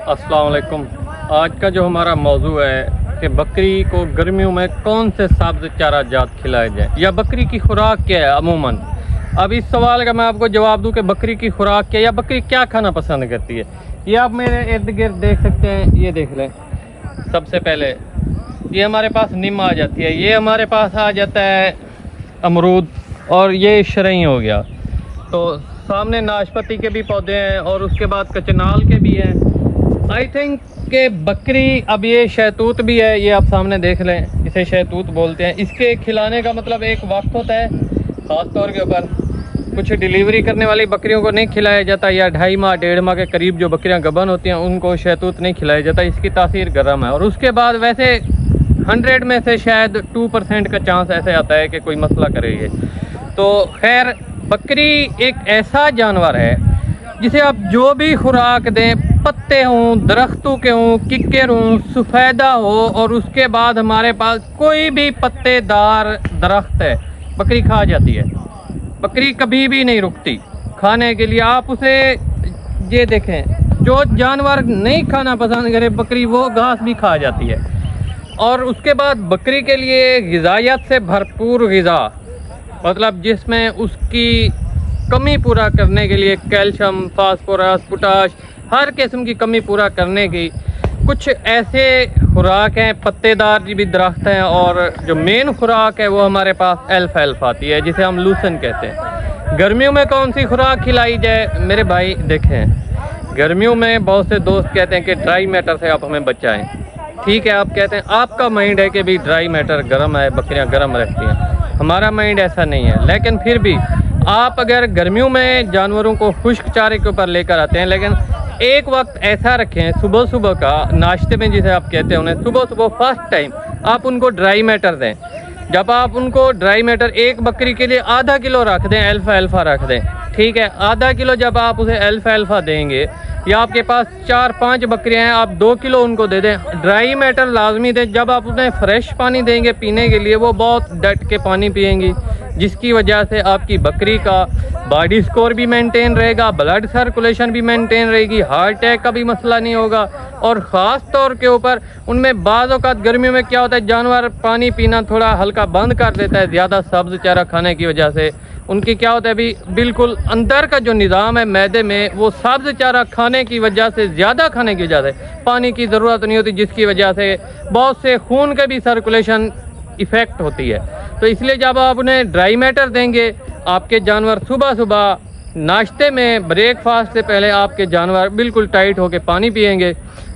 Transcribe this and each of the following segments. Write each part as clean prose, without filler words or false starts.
अस्सलाम वालेकुम। आज का जो हमारा मौजू है कि बकरी को गर्मियों में कौन से सब्ज़ चारा जात खिलाया जाए या बकरी की खुराक क्या है अमूमन। अब इस सवाल का मैं आपको जवाब दूं कि बकरी की खुराक क्या है या बकरी क्या खाना पसंद करती है। ये आप मेरे इर्द गिर्द देख सकते हैं, ये देख लें। सबसे पहले ये हमारे पास नीम आ जाती है, ये हमारे पास आ जाता है अमरूद, और ये शरई हो गया। तो सामने नाशपाती के भी पौधे हैं और उसके बाद कचनाल के भी हैं। आई थिंक के बकरी, अब ये शहतूत भी है, ये आप सामने देख लें, इसे शहतूत बोलते हैं। इसके खिलाने का मतलब एक वक्त होता है ख़ास तौर के ऊपर। कुछ डिलीवरी करने वाली बकरियों को नहीं खिलाया जाता, या 2.5 माह 1.5 माह के करीब जो बकरियां गबन होती हैं उनको शहतूत नहीं खिलाया जाता। इसकी तासीर गर्म है। और उसके बाद वैसे 100 में से शायद 2% का चांस ऐसे आता है कि कोई मसला करेगी। तो खैर, बकरी एक ऐसा जानवर है जिसे आप जो भी खुराक दें, पत्ते हों, दरख्तों के हों, किक्कर हों, सफ़ेदा हो, और उसके बाद हमारे पास कोई भी पत्तेदार दरख्त है, बकरी खा जाती है। बकरी कभी भी नहीं रुकती खाने के लिए। आप उसे ये देखें, जो जानवर नहीं खाना पसंद करे बकरी, वो घास भी खा जाती है। और उसके बाद बकरी के लिए ग़िज़ायत से भरपूर ग़िज़ा, मतलब जिसमें उसकी कमी पूरा करने के लिए कैल्शियम, फास्फोरस, पोटाश, हर किस्म की कमी पूरा करने की कुछ ऐसे खुराक हैं। पत्तेदार भी दरख्त हैं, और जो मेन खुराक है वो हमारे पास अल्फाल्फा आती है, जिसे हम लूसन कहते हैं। गर्मियों में कौन सी खुराक खिलाई जाए मेरे भाई? देखें, गर्मियों में बहुत से दोस्त कहते हैं कि ड्राई मैटर से आप हमें बचाएं। ठीक है, आप कहते हैं, आपका माइंड है कि भी ड्राई मैटर गर्म है, बकरियां गर्म रहती हैं। हमारा माइंड ऐसा नहीं है। लेकिन फिर भी आप अगर गर्मियों में जानवरों को खुश्क चारे के ऊपर लेकर आते हैं, लेकिन एक वक्त ऐसा रखें सुबह सुबह का नाश्ते में, जिसे आप कहते हैं, उन्हें सुबह सुबह फर्स्ट टाइम आप उनको ड्राई मैटर दें। जब आप उनको ड्राई मैटर एक बकरी के लिए आधा किलो रख दें, अल्फाल्फा रख दें, ठीक है, आधा किलो जब आप उसे अल्फाल्फा देंगे, या आपके पास 4-5 बकरियां हैं, आप 2 किलो उनको दे दें। ड्राई मैटर लाजमी दें। जब आप उन्हें फ्रेश पानी देंगे पीने के लिए, वो बहुत डट के पानी पिएंगी, जिसकी वजह से आपकी बकरी का बॉडी स्कोर भी मेंटेन रहेगा, ब्लड सर्कुलेशन भी मेंटेन रहेगी, हार्ट अटैक का भी मसला नहीं होगा। और ख़ास तौर के ऊपर उनमें बाज़ औक़ात गर्मियों में क्या होता है, जानवर पानी पीना थोड़ा हल्का बंद कर देता है, ज़्यादा सब्ज़ चारा खाने की वजह से। उनकी क्या होता है अभी, बिल्कुल अंदर का जो निज़ाम है मैदे में, वो सब्ज़ चारा खाने की वजह से, ज़्यादा खाने की वजह से पानी की ज़रूरत नहीं होती, जिसकी वजह से बहुत से खून के भी सर्कुलेशन इफ़ेक्ट होती है। तो इसलिए जब आप उन्हें ड्राई मैटर देंगे, आपके जानवर सुबह सुबह नाश्ते में, ब्रेकफास्ट से पहले आपके जानवर बिल्कुल टाइट होकर पानी पिएंगे।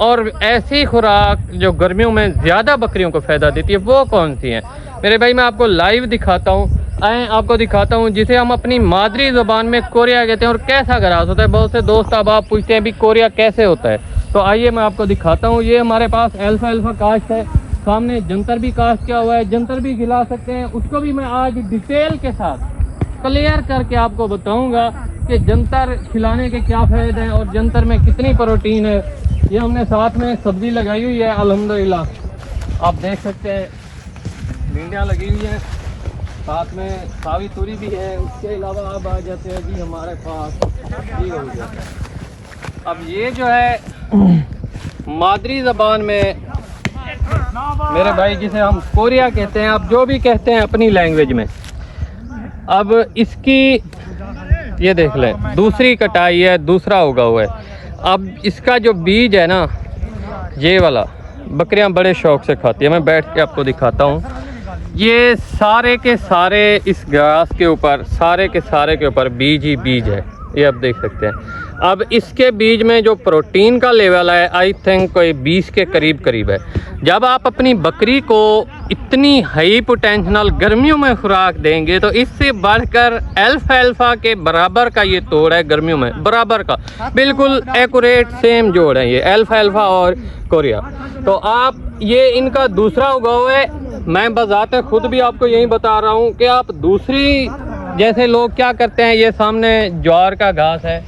और ऐसी खुराक जो गर्मियों में ज़्यादा बकरियों को फ़ायदा देती है, वो कौन सी हैं मेरे भाई? मैं आपको लाइव दिखाता हूँ, आए आपको दिखाता हूँ, जिसे हम अपनी मादरी ज़ुबान में कोरिया कहते हैं। और कैसा घास होता है, बहुत से दोस्त अब आप पूछते हैं भी कोरिया कैसे होता है, तो आइए मैं आपको दिखाता हूँ। ये हमारे पास अल्फाल्फा काश्त है, सामने जंतर भी काश्त किया हुआ है, जंतर भी खिला सकते हैं। उसको भी मैं आज डिटेल के साथ क्लियर करके आपको बताऊंगा कि जंतर खिलाने के क्या फ़ायदे हैं और जंतर में कितनी प्रोटीन है। ये हमने साथ में सब्ज़ी लगाई हुई है, अल्हम्दुलिल्लाह आप देख सकते हैं, भिंडियाँ लगी हुई हैं, साथ में सावी तूरी भी है। उसके अलावा अब आ जाते हैं जी हमारे पास, ये हो गया। अब ये जो है मादरी ज़बान में मेरे भाई, जिसे हम कोरिया कहते हैं, आप जो भी कहते हैं अपनी लैंग्वेज में। अब इसकी ये देख लें, दूसरी कटाई है, दूसरा उगा हुआ है। अब इसका जो बीज है ना, ये वाला बकरियां बड़े शौक से खाती है। मैं बैठ के आपको दिखाता हूँ। ये सारे के सारे इस घास के ऊपर, सारे के सारे के ऊपर बीज ही बीज है, ये आप देख सकते हैं। अब इसके बीज में जो प्रोटीन का लेवल है, आई थिंक कोई 20 के करीब है। जब आप अपनी बकरी को इतनी हाई पोटेंशियल गर्मियों में खुराक देंगे, तो इससे बढ़कर अल्फाल्फा के बराबर का ये तोड़ है गर्मियों में, बराबर का, बिल्कुल एक्यूरेट सेम जोड़ है ये अल्फाल्फा और कोरिया। तो आप ये इनका दूसरा उगाव है। मैं बजाते खुद भी आपको यही बता रहा हूँ कि आप दूसरी, जैसे लोग क्या करते हैं, ये सामने ज्वार का घास है,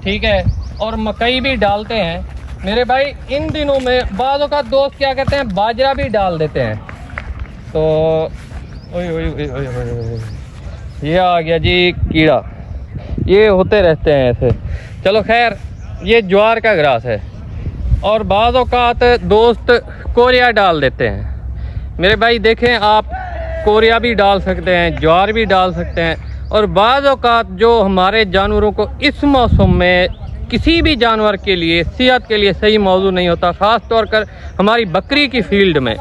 ठीक है, और मकई भी डालते हैं मेरे भाई। इन दिनों में बाज़ों का दोस्त क्या करते हैं, बाजरा भी डाल देते हैं। तो ओए ओए ओए ओए ओए, ये आ गया जी कीड़ा, ये होते रहते हैं ऐसे। चलो खैर, ये ज्वार का घास है, और बाज़ औक़ात दोस्त कोरिया डाल देते हैं। मेरे भाई देखें, आप कोरिया भी डाल सकते हैं, ज्वार भी डाल सकते हैं। और बाज़ औक़ात जो हमारे जानवरों को इस मौसम में किसी भी जानवर के लिए सेहत के लिए सही मौजू नहीं होता, ख़ास तौर पर हमारी बकरी की फील्ड में,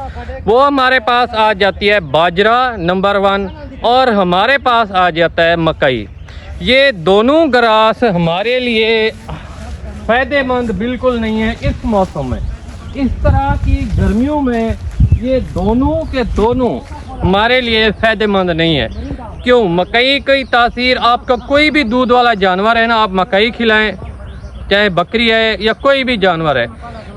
वो हमारे पास आ जाती है बाजरा नंबर 1 और हमारे पास आ जाता है मकई। ये दोनों ग्रास हमारे लिए फ़ायदेमंद बिल्कुल नहीं है इस मौसम में। इस तरह की गर्मियों में ये दोनों के दोनों हमारे लिए फ़ायदेमंद नहीं है। क्यों? मकई की तासीर, आपका कोई भी दूध वाला जानवर है ना, आप मकई खिलाएं, चाहे बकरी है या कोई भी जानवर है,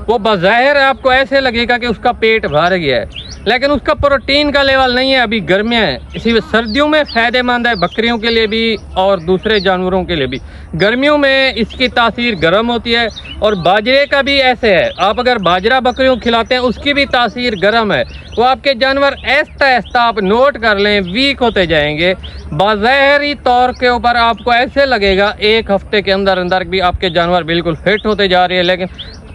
वो बज़ाहिर आपको ऐसे लगेगा कि उसका पेट भर गया है, लेकिन उसका प्रोटीन का लेवल नहीं है। अभी गर्मियाँ हैं, इसी सर्दियों में फ़ायदेमंद है बकरियों के लिए भी और दूसरे जानवरों के लिए भी। गर्मियों में इसकी तासीर गर्म होती है। और बाजरे का भी ऐसे है, आप अगर बाजरा बकरियों को खिलाते हैं उसकी भी तासीर गर्म है। वो आपके जानवर ऐसा ऐसा आप नोट कर लें वीक होते जाएंगे। बाज़ाहिरी तौर के ऊपर आपको ऐसे लगेगा 1 हफ्ते के अंदर अंदर भी आपके जानवर बिल्कुल फिट होते जा रहे हैं, लेकिन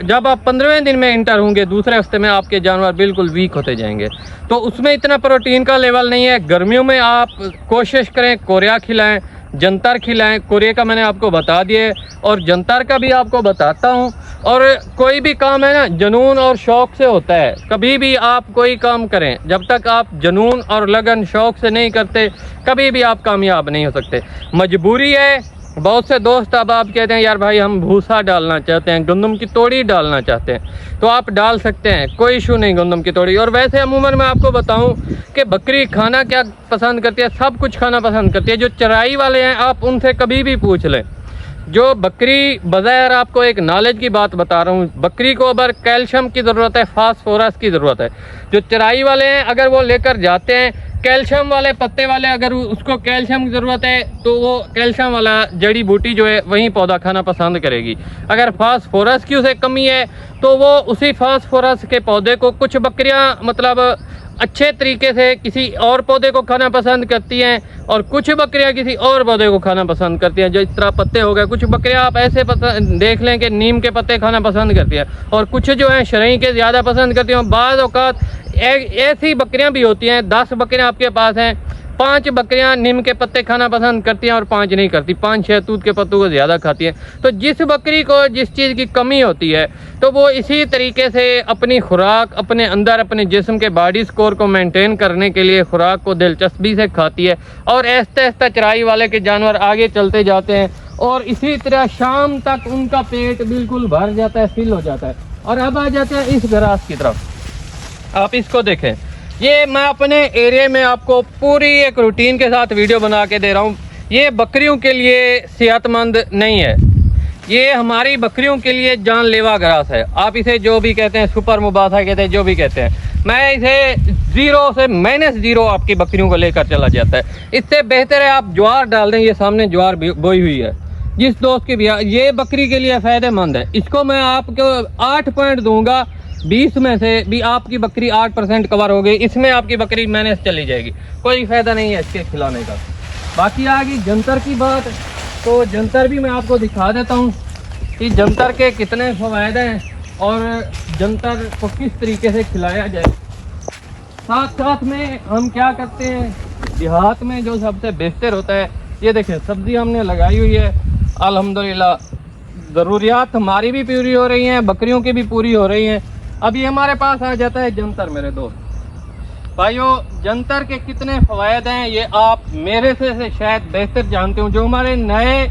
जब आप 15वें दिन में इंटर होंगे, दूसरे हफ्ते में आपके जानवर बिल्कुल वीक होते जाएंगे। तो उसमें इतना प्रोटीन का लेवल नहीं है। गर्मियों में आप कोशिश करें कोरिया खिलाएं, जंतर खिलाएं। कोरिया का मैंने आपको बता दिया और जंतर का भी आपको बताता हूं। और कोई भी काम है ना, जुनून और शौक़ से होता है। कभी भी आप कोई काम करें, जब तक आप जुनून और लगन शौक़ से नहीं करते, कभी भी आप कामयाब नहीं हो सकते। मजबूरी है। बहुत से दोस्त अब आप कहते हैं यार भाई हम भूसा डालना चाहते हैं, गंदम की तोड़ी डालना चाहते हैं, तो आप डाल सकते हैं, कोई इशू नहीं गंदम की तोड़ी। और वैसे अमूमन मैं आपको बताऊं कि बकरी खाना क्या पसंद करती है, सब कुछ खाना पसंद करती है। जो चराई वाले हैं आप उनसे कभी भी पूछ लें। जो बकरी, बज़ाहिर आपको एक नॉलेज की बात बता रहा हूँ, बकरी को अगर कैल्शियम की ज़रूरत है, फास्फोरस की ज़रूरत है। जो चराई वाले हैं अगर वो लेकर जाते हैं कैल्शियम वाले पत्ते वाले, अगर उसको कैल्शियम की ज़रूरत है तो वो कैल्शियम वाला जड़ी बूटी जो है वही पौधा खाना पसंद करेगी। अगर फास्फोरस की उसे कमी है तो वो उसी फास्फोरस के पौधे को, कुछ बकरियां मतलब अच्छे तरीके से किसी और पौधे को खाना पसंद करती हैं और कुछ बकरियां किसी और पौधे को खाना पसंद करती हैं। जो इस तरह पत्ते हो गए, कुछ बकरियां आप ऐसे देख लें कि नीम के पत्ते खाना पसंद करती हैं और कुछ जो हैं शरई के ज़्यादा पसंद करती हैं। बाज़ औक़ात ऐसी बकरियां भी होती हैं, 10 बकरियां आपके पास हैं, 5 बकरियां नीम के पत्ते खाना पसंद करती हैं और 5 नहीं करती, 5 शहतूत के पत्तों को ज़्यादा खाती हैं। तो जिस बकरी को जिस चीज़ की कमी होती है तो वो इसी तरीके से अपनी खुराक अपने अंदर, अपने जिस्म के बॉडी स्कोर को मेंटेन करने के लिए खुराक को दिलचस्पी से खाती है और ऐसा ऐसा चराई वाले के जानवर आगे चलते जाते हैं और इसी तरह शाम तक उनका पेट बिल्कुल भर जाता है, फिल हो जाता है। और अब आ जाते हैं इस ग्रास की तरफ। आप इसको देखें, ये मैं अपने एरिया में आपको पूरी एक रूटीन के साथ वीडियो बना के दे रहा हूँ। ये बकरियों के लिए सेहतमंद नहीं है, ये हमारी बकरियों के लिए जानलेवा ग्रास है। आप इसे जो भी कहते हैं, सुपर मुबासा कहते हैं, जो भी कहते हैं, मैं इसे 0 से -0 आपकी बकरियों को लेकर चला जाता है। इससे बेहतर है आप ज्वार डाल दें। ये सामने ज्वार बोई हुई है, जिस दोस्त की भी, ये बकरी के लिए फ़ायदेमंद है। इसको मैं आपको 8 पॉइंट दूंगा, 20 में से भी आपकी बकरी 8% कवर हो गई। इसमें आपकी बकरी मैनेज चली जाएगी, कोई फ़ायदा नहीं है इसके खिलाने का। बाकी आ गई जंतर की बात, तो जंतर भी मैं आपको दिखा देता हूँ कि जंतर के कितने फ़वायदे हैं और जंतर को किस तरीके से खिलाया जाए। साथ साथ में हम क्या करते हैं, देहात में जो सबसे बेहतर होता है, ये देखें सब्ज़ी हमने लगाई हुई है अल्हम्दुलिल्लाह, ज़रूरियात हमारी भी पूरी हो रही हैं, बकरियों की भी पूरी हो रही हैं। अभी हमारे पास आ जाता है जंतर। मेरे दोस्त भाइयों, जंतर के कितने फ़वायद हैं ये आप मेरे से शायद बेहतर जानते हो। जो हमारे नए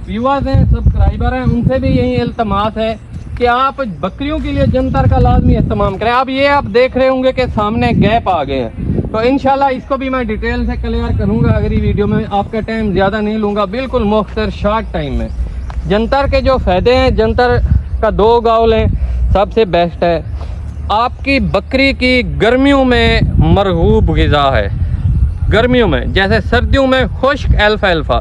व्यूअर्स हैं, सब्सक्राइबर हैं, उनसे भी यही इल्तमास है कि आप बकरियों के लिए जंतर का लाजमी इस्तेमाल करें। अब ये आप देख रहे होंगे कि सामने गैप आ गए हैं, तो इंशाल्लाह इसको भी मैं डिटेल से क्लियर करूँगा अगली वीडियो में। आपका टाइम ज़्यादा नहीं लूँगा, बिल्कुल मुख्तर शॉर्ट टाइम में। जंतर के जो फ़ायदे हैं, जंतर का 2 गाउल हैं, सबसे बेस्ट है। आपकी बकरी की गर्मियों में मरगूब ग़िज़ा है, गर्मियों में, जैसे सर्दियों में खुश्क अल्फाल्फा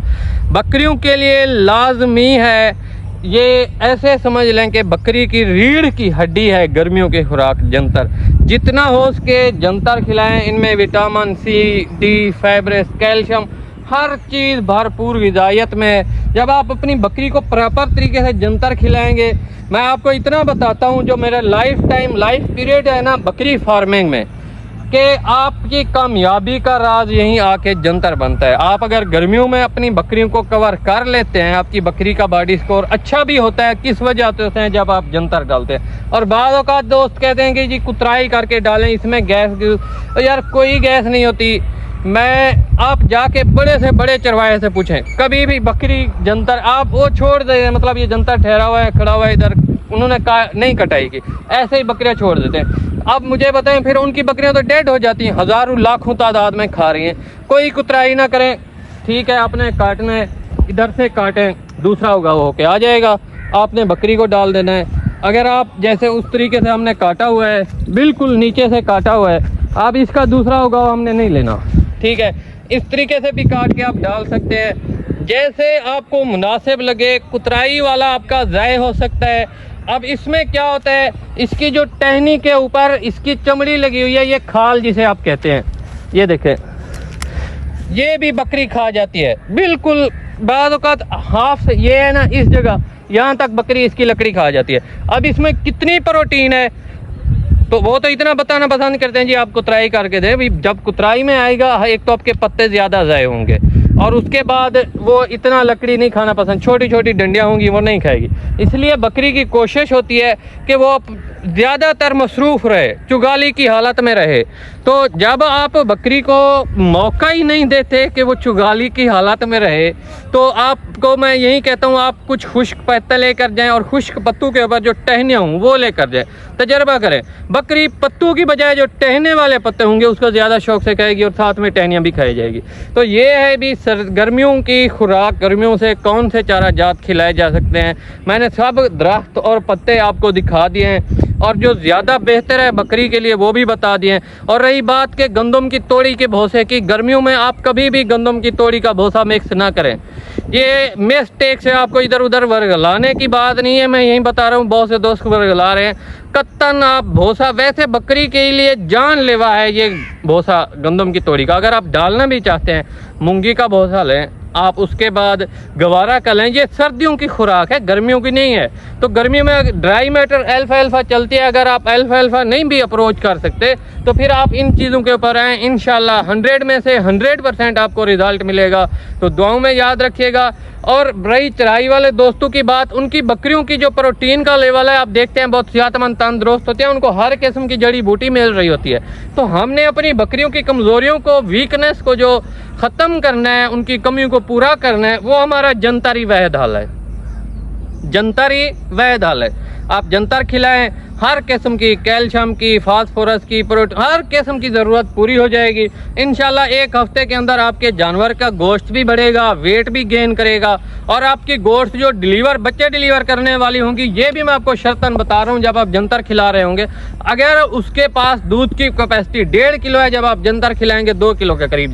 बकरियों के लिए लाजमी है। ये ऐसे समझ लें कि बकरी की रीढ़ की हड्डी है गर्मियों की खुराक जंतर। जितना हो सके जंतर खिलाएं, इनमें vitamin C, D, fibrous, calcium हर चीज़ भरपूर ग़िज़ाइयत में है। जब आप अपनी बकरी को प्रॉपर तरीके से जंतर खिलाएंगे, मैं आपको इतना बताता हूँ, जो मेरा लाइफ पीरियड है ना बकरी फार्मिंग में, कि आपकी कामयाबी का राज यहीं आके जंतर बनता है। आप अगर गर्मियों में अपनी बकरियों को कवर कर लेते हैं, आपकी बकरी का बॉडी स्कोर अच्छा भी होता है। किस वजह से होते हैं? जब आप जंतर डालते हैं। और बाद औक़ात दोस्त कहते हैं कि जी कुतराई करके डालें, इसमें गैस, यार कोई गैस नहीं होती। आप जाके बड़े से बड़े चरवाहे से पूछें, कभी भी बकरी जंतर आप वो छोड़ दे, मतलब ये जंतर ठहरा हुआ है, खड़ा हुआ है इधर, उन्होंने नहीं कटाई की, ऐसे ही बकरियां छोड़ देते हैं। अब मुझे बताएं, फिर उनकी बकरियां तो डेड हो जाती हैं, हज़ारों लाखों तादाद में खा रही हैं। कोई कुतराई ना करें, ठीक है, आपने काटना है इधर से काटें, दूसरा उगाव होके आ जाएगा, आपने बकरी को डाल देना है। अगर आप जैसे उस तरीके से हमने काटा हुआ है, बिल्कुल नीचे से काटा हुआ है, अब इसका दूसरा उगाव हमने नहीं लेना, ठीक है। इस तरीके से भी काट के आप डाल सकते हैं, जैसे आपको मुनासिब लगे। कुतराई वाला आपका ज़ाय हो सकता है। अब इसमें क्या होता है, इसकी जो टहनी के ऊपर इसकी चमड़ी लगी हुई है, ये खाल जिसे आप कहते हैं, ये देखें, ये भी बकरी खा जाती है बिल्कुल। बाद औक़ात हाफ से ये है ना, इस जगह यहाँ तक बकरी इसकी लकड़ी खा जाती है। अब इसमें कितनी प्रोटीन है, तो वो तो इतना बताना पसंद करते हैं जी आप कुतराई करके दें। भी जब कुतराई में आएगा, एक तो आपके पत्ते ज़्यादा ज़ाय होंगे, और उसके बाद वो इतना लकड़ी नहीं खाना पसंद, छोटी छोटी डंडियाँ होंगी वो नहीं खाएगी। इसलिए बकरी की कोशिश होती है कि वो ज़्यादातर मसरूफ़ रहे, चुगाली की हालत में रहे। तो जब आप बकरी को मौका ही नहीं देते कि वो चुगाली की हालत में रहे, तो आपको मैं यही कहता हूँ, आप कुछ खुश्क पत्ते लेकर जाएं, और खुश्क पत्तों के ऊपर जो टहनियाँ हों वो लेकर जाएं, तजर्बा करें। बकरी पत्तों की बजाय जो टहने वाले पत्ते होंगे उसको ज़्यादा शौक से खाएगी, और साथ में टहनियाँ भी खाई जाएगी। तो ये है भी गर्मियों की खुराक, गर्मियों से कौन से चारा जात खिलाए जा सकते हैं। मैंने सब दरख्त और पत्ते आपको दिखा दिए हैं, और जो ज़्यादा बेहतर है बकरी के लिए वो भी बता दिए हैं। और रही बात के गंदम की तोड़ी के भूसे की, गर्मियों में आप कभी भी गंदम की तोड़ी का भूसा मिक्स ना करें। ये मिस्टेक से आपको इधर उधर वर्गलाने की बात नहीं है, मैं यही बता रहा हूँ, बहुत से दोस्त वर्गला रहे हैं। कत्तन आप भूसा, वैसे बकरी के लिए जानलेवा है ये भूसा गंदम की तोड़ी का। अगर आप डालना भी चाहते हैं, मूंगी का भूसा लें आप, उसके बाद गवारा का लें। ये सर्दियों की खुराक है, गर्मियों की नहीं है। तो गर्मियों में ड्राई मैटर अल्फा चलती है। अगर आप अल्फा नहीं भी अप्रोच कर सकते, तो फिर आप इन चीज़ों के ऊपर आएँ, इंशाल्लाह 100 में से 100% आपको रिजल्ट मिलेगा। तो दुआओं में याद रखिएगा। और रही चराई वाले दोस्तों की बात, उनकी बकरियों की जो प्रोटीन का लेवल है, आप देखते हैं बहुत सेहतमंद तंदुरुस्त होते हैं, उनको हर किस्म की जड़ी बूटी मिल रही होती है। तो हमने अपनी बकरियों की कमज़ोरियों को, वीकनेस को जो ख़त्म करना है, उनकी कमियों को पूरा करना है, वो हमारा जंतरी वहद हल है। जंतरी वहद हल है। आप जंतर खिलाएं, हर किस्म की कैल्शियम की, फास्फोरस की, प्रोटीन, हर किस्म की ज़रूरत पूरी हो जाएगी। इंशाल्लाह 1 हफ्ते के अंदर आपके जानवर का गोश्त भी बढ़ेगा, वेट भी गेन करेगा, और आपकी गोश्त जो बच्चे डिलीवर करने वाली होंगी, ये भी मैं आपको शर्तन बता रहा हूँ, जब आप जंतर खिला रहे होंगे। अगर उसके पास दूध की कैपेसिटी 1.5 किलो है, जब आप जंतर खिलाएंगे 2 किलो के करीब